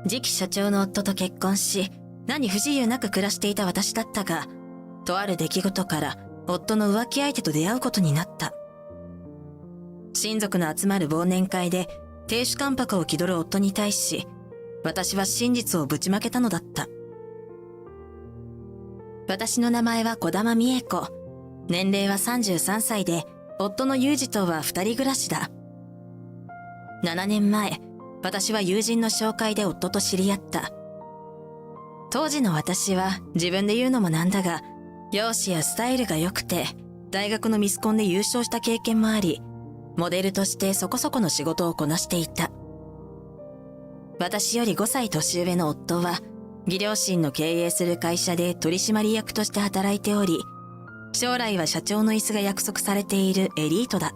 次期社長の夫と結婚し、何不自由なく暮らしていた私だったが、とある出来事から夫の浮気相手と出会うことになった。親族の集まる忘年会で亭主関白を気取る夫に対し、私は真実をぶちまけたのだった。私の名前は児玉美恵子。年齢は33歳で、夫の裕二とは二人暮らしだ。7年前、私は友人の紹介で夫と知り合った。当時の私は自分で言うのもなんだが、容姿やスタイルが良くて、大学のミスコンで優勝した経験もあり、モデルとしてそこそこの仕事をこなしていた。私より5歳年上の夫は、義両親の経営する会社で取締役として働いており、将来は社長の椅子が約束されているエリートだ。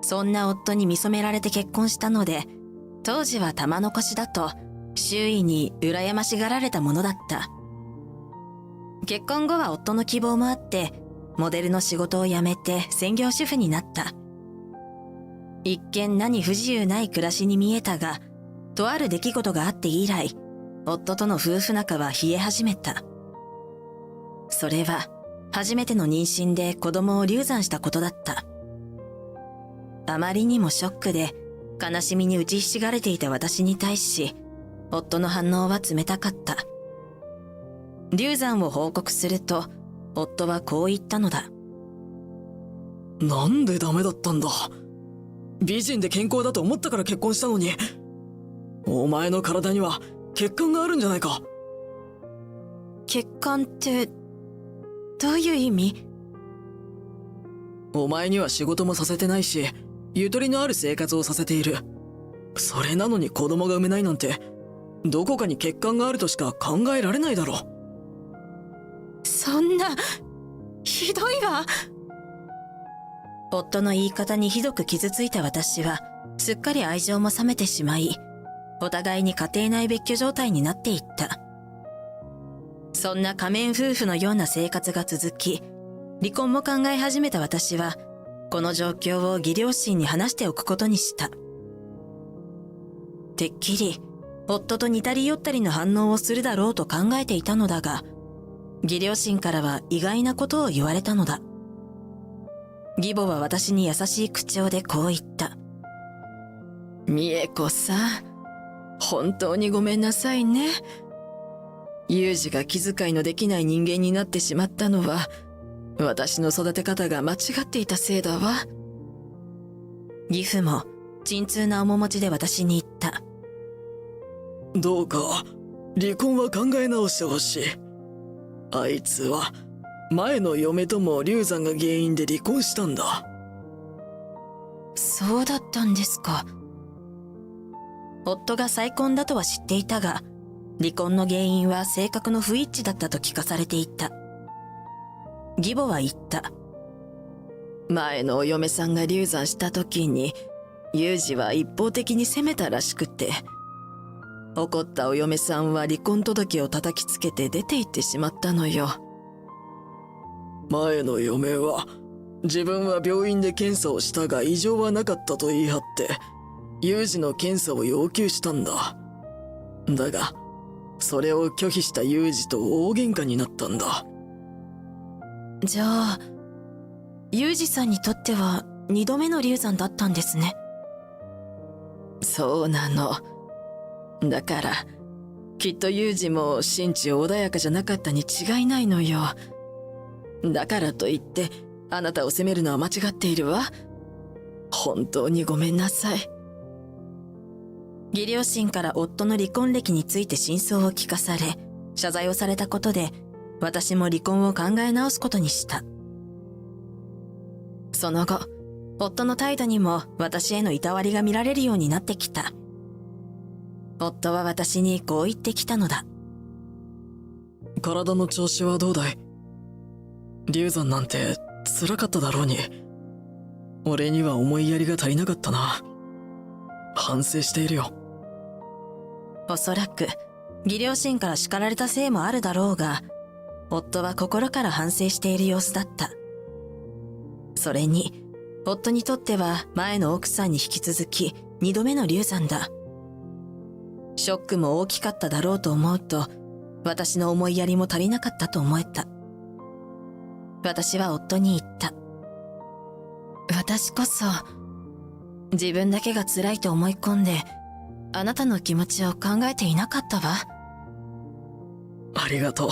そんな夫に見初められて結婚したので、当時は玉の輿だと周囲に羨ましがられたものだった。結婚後は夫の希望もあって、モデルの仕事を辞めて専業主婦になった。一見何不自由ない暮らしに見えたが、とある出来事があって以来、夫との夫婦仲は冷え始めた。それは、初めての妊娠で子供を流産したことだった。あまりにもショックで、悲しみに打ちひしがれていた私に対し、夫の反応は冷たかった。流産を報告すると、夫はこう言ったのだ。なんでダメだったんだ。美人で健康だと思ったから結婚したのに。お前の体には血管があるんじゃないか。血管って、どういう意味？お前には仕事もさせてないし、ゆとりのある生活をさせている。それなのに子供が産めないなんて、どこかに血管があるとしか考えられないだろ。そんな、ひどいわ。夫の言い方にひどく傷ついた私は、すっかり愛情も冷めてしまい、お互いに家庭内別居状態になっていった。そんな仮面夫婦のような生活が続き、離婚も考え始めた私は、この状況を義両親に話しておくことにした。てっきり、夫と似たり寄ったりの反応をするだろうと考えていたのだが、義両親からは意外なことを言われたのだ。義母は私に優しい口調でこう言った。美恵子さん、本当にごめんなさいね。裕二が気遣いのできない人間になってしまったのは、私の育て方が間違っていたせいだわ。義父も沈痛な面持ちで私に言った。どうか離婚は考え直してほしい。あいつは前の嫁とも流産が原因で離婚したんだ。そうだったんですか。夫が再婚だとは知っていたが、離婚の原因は性格の不一致だったと聞かされていた。義母は言った。前のお嫁さんが流産した時に、裕二は一方的に責めたらしくて、怒ったお嫁さんは離婚届を叩きつけて出て行ってしまったのよ。前の嫁は、自分は病院で検査をしたが異常はなかったと言い張って、裕二の検査を要求したんだ。だが、それを拒否した裕二と大喧嘩になったんだ。じゃあ、裕二さんにとっては二度目の流産だったんですね。そうなの。だから、きっと裕二も心地穏やかじゃなかったに違いないのよ。だからといって、あなたを責めるのは間違っているわ。本当にごめんなさい。義両親から夫の離婚歴について真相を聞かされ、謝罪をされたことで、私も離婚を考え直すことにした。その後、夫の態度にも私へのいたわりが見られるようになってきた。夫は私にこう言ってきたのだ。体の調子はどうだい？流産なんて辛かっただろうに。俺には思いやりが足りなかったな。反省しているよ。おそらく、義両親から叱られたせいもあるだろうが、夫は心から反省している様子だった。それに、夫にとっては前の奥さんに引き続き2度目の流産だ。ショックも大きかっただろうと思うと、私の思いやりも足りなかったと思えた。私は夫に言った。私こそ、自分だけが辛いと思い込んで、あなたの気持ちを考えていなかったわ。ありがとう。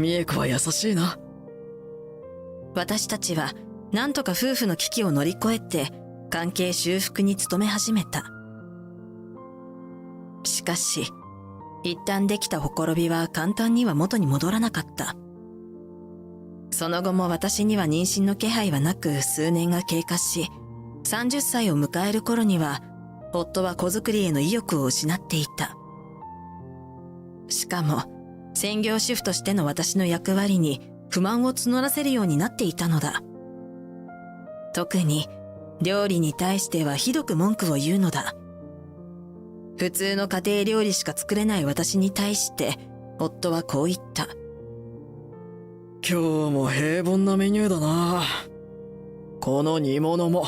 美恵子は優しいな。私たちは、なんとか夫婦の危機を乗り越えて、関係修復に努め始めた。しかし、一旦できたほころびは簡単には元に戻らなかった。その後も私には妊娠の気配はなく数年が経過し、30歳を迎える頃には、夫は子作りへの意欲を失っていた。しかも、専業主婦としての私の役割に不満を募らせるようになっていたのだ。特に、料理に対してはひどく文句を言うのだ。普通の家庭料理しか作れない私に対して、夫はこう言った。今日も平凡なメニューだな。この煮物も、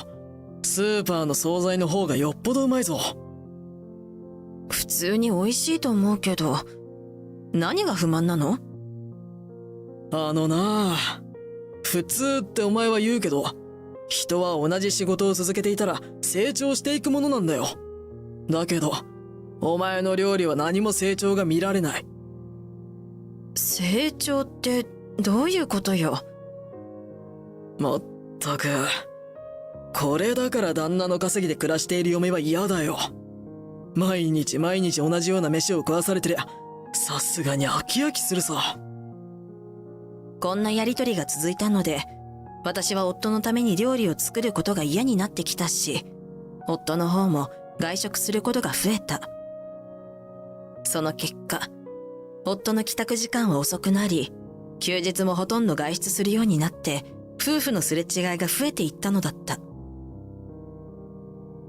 スーパーの惣菜の方がよっぽどうまいぞ。普通に美味しいと思うけど、何が不満なの？普通ってお前は言うけど、人は同じ仕事を続けていたら成長していくものなんだよ。だけど、お前の料理は何も成長が見られない。成長ってどういうことよ？まったく、これだから旦那の稼ぎで暮らしている嫁は嫌だよ。毎日毎日同じような飯を食わされてりゃ、さすがに飽き飽きするさ。こんなやりとりが続いたので、私は夫のために料理を作ることが嫌になってきたし、夫の方も外食することが増えた。その結果、夫の帰宅時間は遅くなり、休日もほとんど外出するようになって、夫婦のすれ違いが増えていったのだった。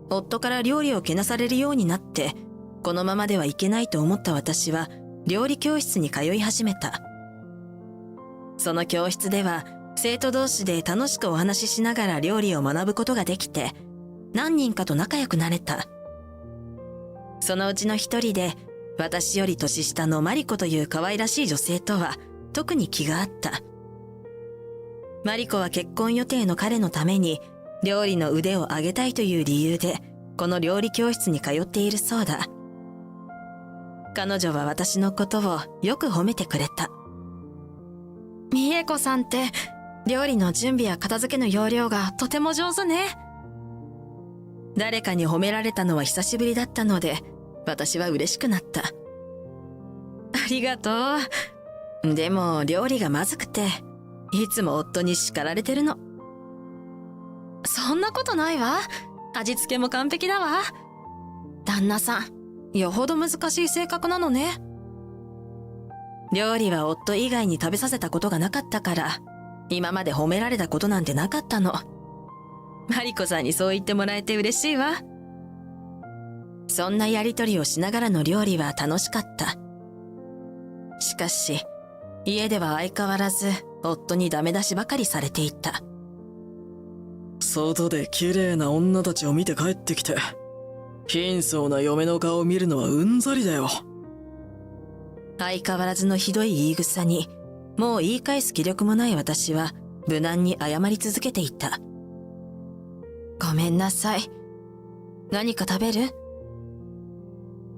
夫から料理をけなされるようになって、このままではいけないと思った私は、料理教室に通い始めた。その教室では、生徒同士で楽しくお話ししながら料理を学ぶことができて、何人かと仲良くなれた。そのうちの一人で、私より年下のマリコという可愛らしい女性とは、特に気があった。マリコは結婚予定の彼のために、料理の腕を上げたいという理由で、この料理教室に通っているそうだ。彼女は私のことをよく褒めてくれた。美恵子さんって、料理の準備や片付けの要領がとても上手ね。誰かに褒められたのは久しぶりだったので、私は嬉しくなった。ありがとう。でも料理がまずくて、いつも夫に叱られてるの。そんなことないわ。味付けも完璧だわ。旦那さん、よほど難しい性格なのね。料理は夫以外に食べさせたことがなかったから、今まで褒められたことなんてなかったの。マリコさんにそう言ってもらえて嬉しいわ。そんなやりとりをしながらの料理は楽しかった。しかし、家では相変わらず夫にダメ出しばかりされていた。外で綺麗な女たちを見て帰ってきて、貧相な嫁の顔を見るのはうんざりだよ。相変わらずのひどい言い草に、もう言い返す気力もない私は無難に謝り続けていた。ごめんなさい。何か食べる？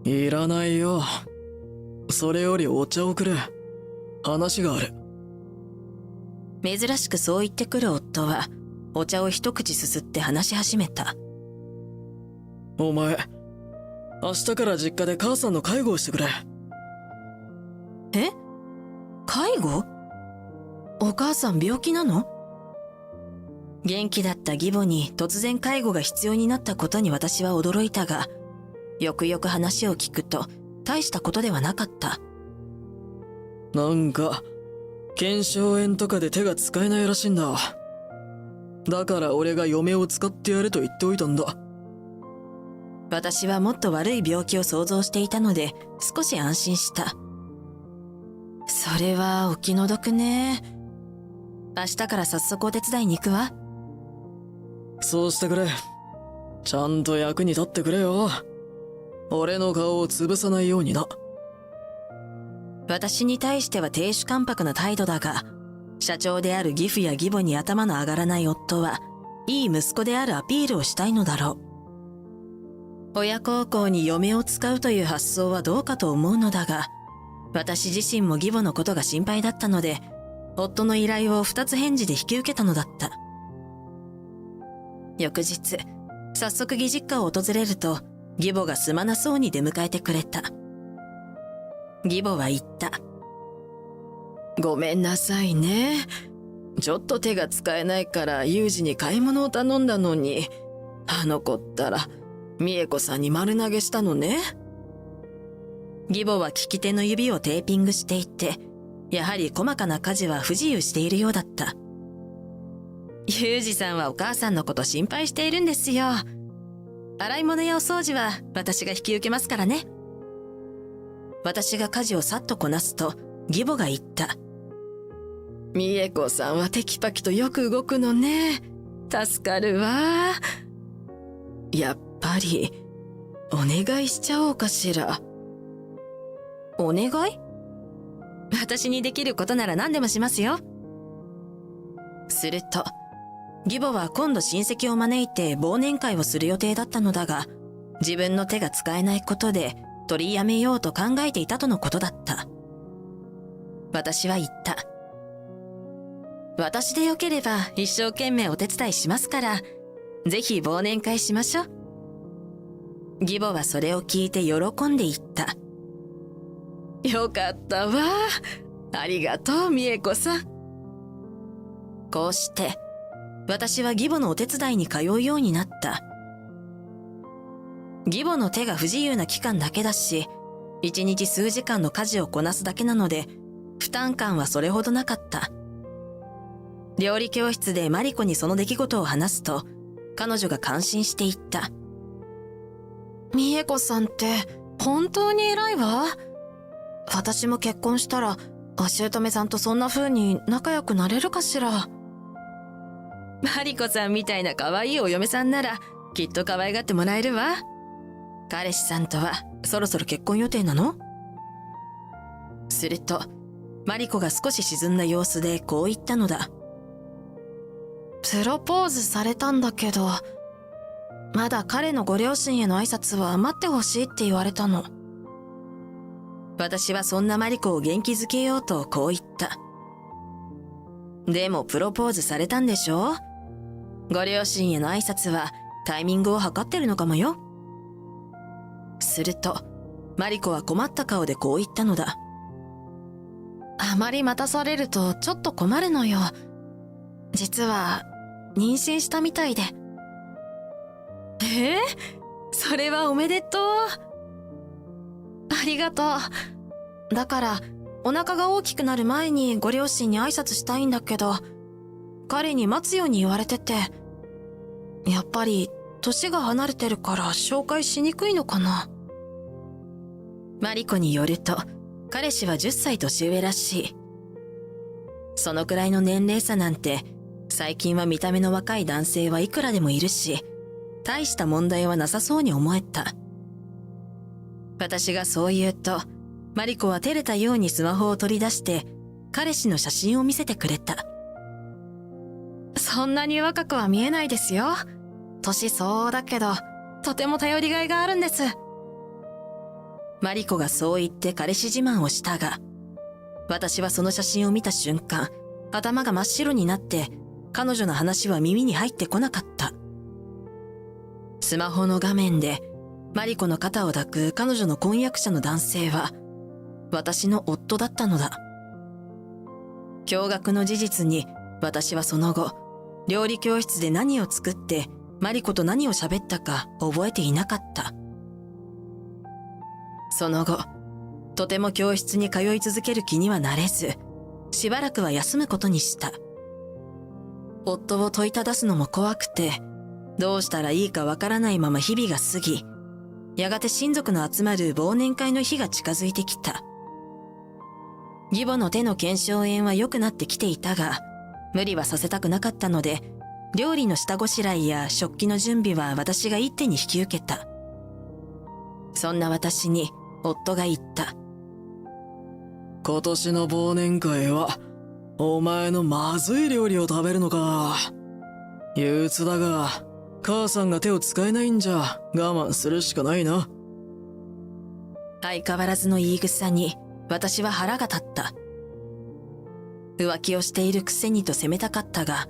いらないよ。それよりお茶をくれ。話がある。珍しくそう言ってくる夫は、お茶を一口すすって話し始めた。お前、明日から実家で母さんの介護をしてくれ。え？介護？お母さん病気なの？元気だった義母に突然介護が必要になったことに私は驚いたが、よくよく話を聞くと大したことではなかった。なんか、腱鞘炎とかで手が使えないらしいんだ。だから俺が嫁を使ってやれと言っておいたんだ。私はもっと悪い病気を想像していたので少し安心した。それはお気の毒ね。明日から早速お手伝いに行くわ。そうしてくれ。ちゃんと役に立ってくれよ。俺の顔を潰さないようにな。私に対しては亭主関白な態度だが、社長である義父や義母に頭の上がらない夫は、いい息子であるアピールをしたいのだろう。親孝行に嫁を使うという発想はどうかと思うのだが、私自身も義母のことが心配だったので、夫の依頼を2つ返事で引き受けたのだった。翌日、早速義実家を訪れると、義母がすまなそうに出迎えてくれた。義母は言った。ごめんなさいね。ちょっと手が使えないからユージに買い物を頼んだのに、あの子ったら美恵子さんに丸投げしたのね。義母は利き手の指をテーピングしていて、やはり細かな家事は不自由しているようだった。ユージさんはお母さんのこと心配しているんですよ。洗い物やお掃除は私が引き受けますからね。私が家事をさっとこなすと、義母が言った。美恵子さんはテキパキとよく動くのね。助かるわ。やっぱり、お願いしちゃおうかしら。お願い？私にできることなら何でもしますよ。すると、義母は今度親戚を招いて忘年会をする予定だったのだが、自分の手が使えないことで取りやめようと考えていたとのことだった。私は言った。私でよければ一生懸命お手伝いしますから、ぜひ忘年会しましょう。義母はそれを聞いて喜んで言った。よかったわ。ありがとう、美恵子さん。こうして、私は義母のお手伝いに通うようになった。義母の手が不自由な期間だけだし、一日数時間の家事をこなすだけなので、負担感はそれほどなかった。料理教室でマリコにその出来事を話すと、彼女が感心して言った。美恵子さんって本当に偉いわ。私も結婚したら、お姑さんとそんな風に仲良くなれるかしら。マリコさんみたいな可愛いお嫁さんなら、きっと可愛がってもらえるわ。彼氏さんとはそろそろ結婚予定なの？すると、マリコが少し沈んだ様子でこう言ったのだ。プロポーズされたんだけど、まだ彼のご両親への挨拶は待ってほしいって言われたの。私はそんなマリコを元気づけようとこう言った。でもプロポーズされたんでしょ？ご両親への挨拶はタイミングを測ってるのかもよ。すると、マリコは困った顔でこう言ったのだ。あまり待たされるとちょっと困るのよ。実は、妊娠したみたいで。それはおめでとう。ありがとう。だから、お腹が大きくなる前にご両親に挨拶したいんだけど、彼に待つように言われてて、やっぱり、年が離れてるから紹介しにくいのかな。マリコによると、彼氏は10歳年上らしい。そのくらいの年齢差なんて、最近は見た目の若い男性はいくらでもいるし、大した問題はなさそうに思えた。私がそう言うと、マリコは照れたようにスマホを取り出して、彼氏の写真を見せてくれた。そんなに若くは見えないですよ。年相応だけど、とても頼りがいがあるんです。マリコがそう言って彼氏自慢をしたが、私はその写真を見た瞬間、頭が真っ白になって、彼女の話は耳に入ってこなかった。スマホの画面で、マリコの肩を抱く彼女の婚約者の男性は、私の夫だったのだ。驚愕の事実に、私はその後、料理教室で何を作って、マリコと何を喋ったか覚えていなかった。その後、とても教室に通い続ける気にはなれず、しばらくは休むことにした。夫を問いただすのも怖くて、どうしたらいいかわからないまま日々が過ぎ、やがて親族の集まる忘年会の日が近づいてきた。義母の手の腱鞘炎は良くなってきていたが、無理はさせたくなかったので、料理の下ごしらえや食器の準備は私が一手に引き受けた。そんな私に夫が言った。今年の忘年会は、お前のまずい料理を食べるのか。憂鬱だが、母さんが手を使えないんじゃ我慢するしかないな。相変わらずの言い草に私は腹が立った。浮気をしているくせにと責めたかったが、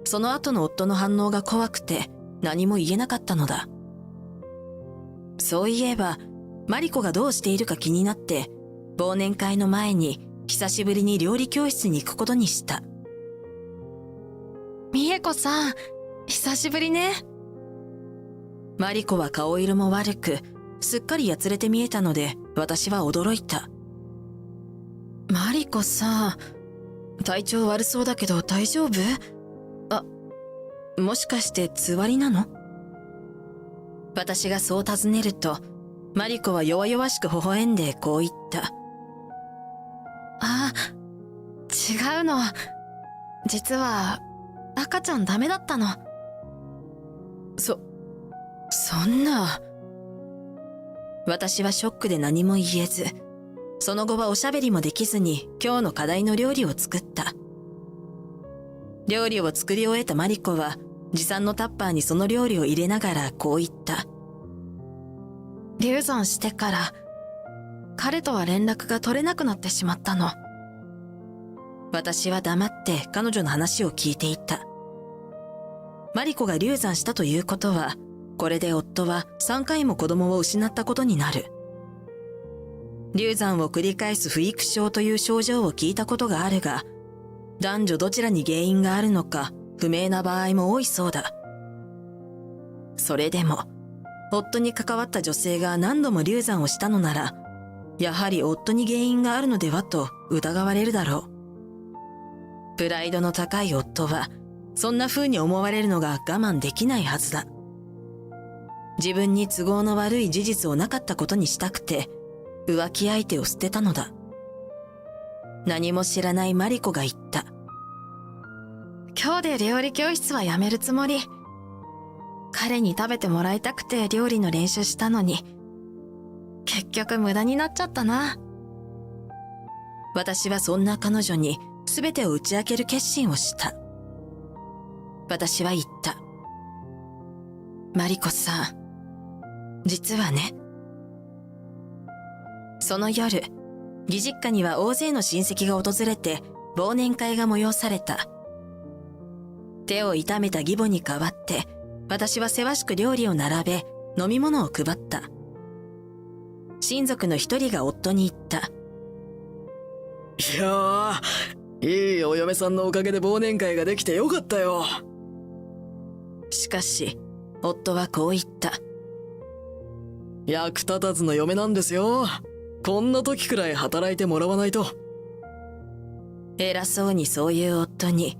その後の夫の反応が怖くて何も言えなかったのだ。そういえば、マリコがどうしているか気になって、忘年会の前に久しぶりに料理教室に行くことにした。美恵子さん、久しぶりね。マリコは顔色も悪く、すっかりやつれて見えたので、私は驚いた。マリコさん、体調悪そうだけど大丈夫？もしかしてつわりなの？私がそう尋ねると、マリコは弱々しく微笑んでこう言った。違うの。実は、赤ちゃんダメだったの。そんな。私はショックで何も言えず、その後はおしゃべりもできずに今日の課題の料理を作った。料理を作り終えたマリコは、持参のタッパーにその料理を入れながらこう言った。流産してから、彼とは連絡が取れなくなってしまったの。私は黙って彼女の話を聞いていた。マリコが流産したということは、これで夫は3回も子供を失ったことになる。流産を繰り返す不育症という症状を聞いたことがあるが、男女どちらに原因があるのか不明な場合も多いそうだ。それでも、夫に関わった女性が何度も流産をしたのなら、やはり夫に原因があるのではと疑われるだろう。プライドの高い夫は、そんな風に思われるのが我慢できないはずだ。自分に都合の悪い事実をなかったことにしたくて、浮気相手を捨てたのだ。何も知らないマリコが言った。今日で料理教室はやめるつもり。彼に食べてもらいたくて料理の練習したのに、結局無駄になっちゃったな。私はそんな彼女に全てを打ち明ける決心をした。私は言った。マリコさん、実はね。その夜、義実家には大勢の親戚が訪れて忘年会が催された。手を痛めた義母に代わって、私はせわしく料理を並べ、飲み物を配った。親族の一人が夫に言った。いやー、いいお嫁さんのおかげで忘年会ができてよかったよ。しかし、夫はこう言った。役立たずの嫁なんですよ。こんな時くらい働いてもらわないと。偉そうにそういう夫に、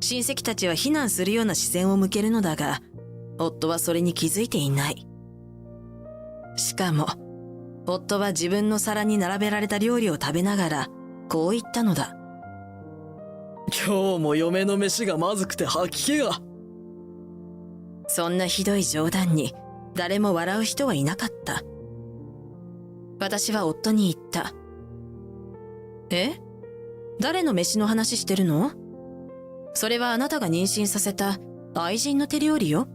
親戚たちは非難するような視線を向けるのだが、夫はそれに気づいていない。しかも、夫は自分の皿に並べられた料理を食べながら、こう言ったのだ。今日も嫁の飯がまずくて吐き気が。そんなひどい冗談に、誰も笑う人はいなかった。私は夫に言った。え？誰の飯の話してるの？それはあなたが妊娠させた愛人の手料理よ。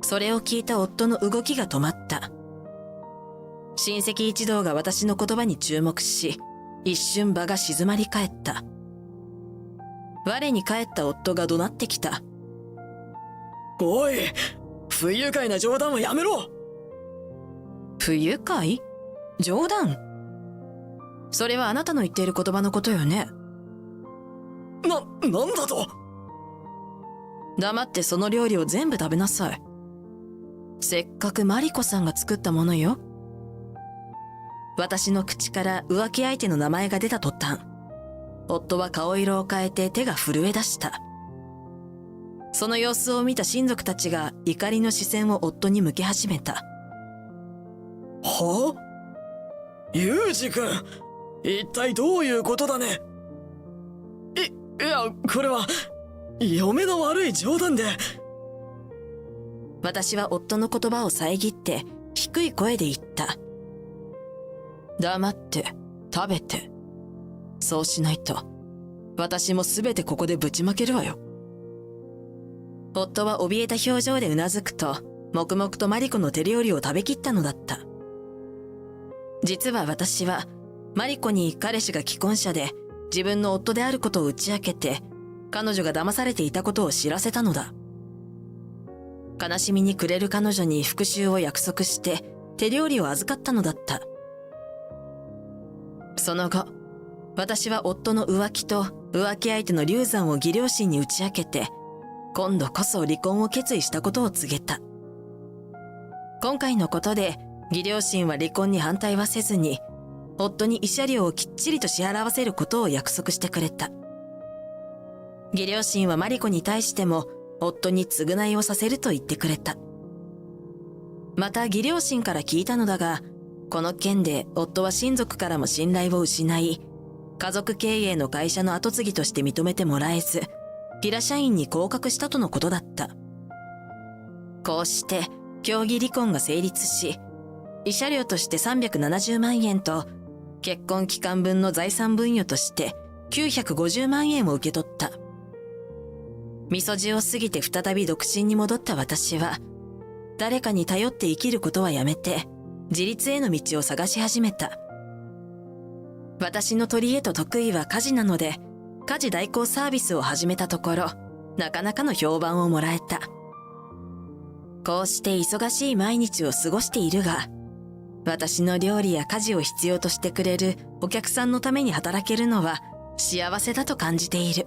それを聞いた夫の動きが止まった。親戚一同が私の言葉に注目し、一瞬場が静まり返った。我に返った夫が怒鳴ってきた。おい、不愉快な冗談はやめろ。不愉快？冗談？それはあなたの言っている言葉のことよね。なんだと？黙ってその料理を全部食べなさい。せっかくマリコさんが作ったものよ。私の口から浮気相手の名前が出た途端、夫は顔色を変えて手が震え出した。その様子を見た親族たちが怒りの視線を夫に向け始めた。はあ？ユウジ君、一体どういうことだね。いや、これは嫁の悪い冗談で。私は夫の言葉を遮って低い声で言った。黙って食べて。そうしないと私もすべてここでぶちまけるわよ。夫は怯えた表情でうなずくと、黙々とマリコの手料理を食べきったのだった。実は私はマリコに彼氏が既婚者で自分の夫であることを打ち明けて、彼女が騙されていたことを知らせたのだ。悲しみに暮れる彼女に復讐を約束して手料理を預かったのだった。その後、私は夫の浮気と浮気相手の流産を義両親に打ち明けて、今度こそ離婚を決意したことを告げた。今回のことで義両親は離婚に反対はせずに、夫に慰謝料をきっちりと支払わせることを約束してくれた。義両親はマリコに対しても夫に償いをさせると言ってくれた。また義両親から聞いたのだが、この件で夫は親族からも信頼を失い、家族経営の会社の後継ぎとして認めてもらえず、平社員に降格したとのことだった。こうして協議離婚が成立し、慰謝料として370万円と結婚期間分の財産分与として950万円を受け取った。みそじを過ぎて再び独身に戻った私は、誰かに頼って生きることはやめて自立への道を探し始めた。私の取り柄と得意は家事なので、家事代行サービスを始めたところ、なかなかの評判をもらえた。こうして忙しい毎日を過ごしているが、私の料理や家事を必要としてくれるお客さんのために働けるのは幸せだと感じている。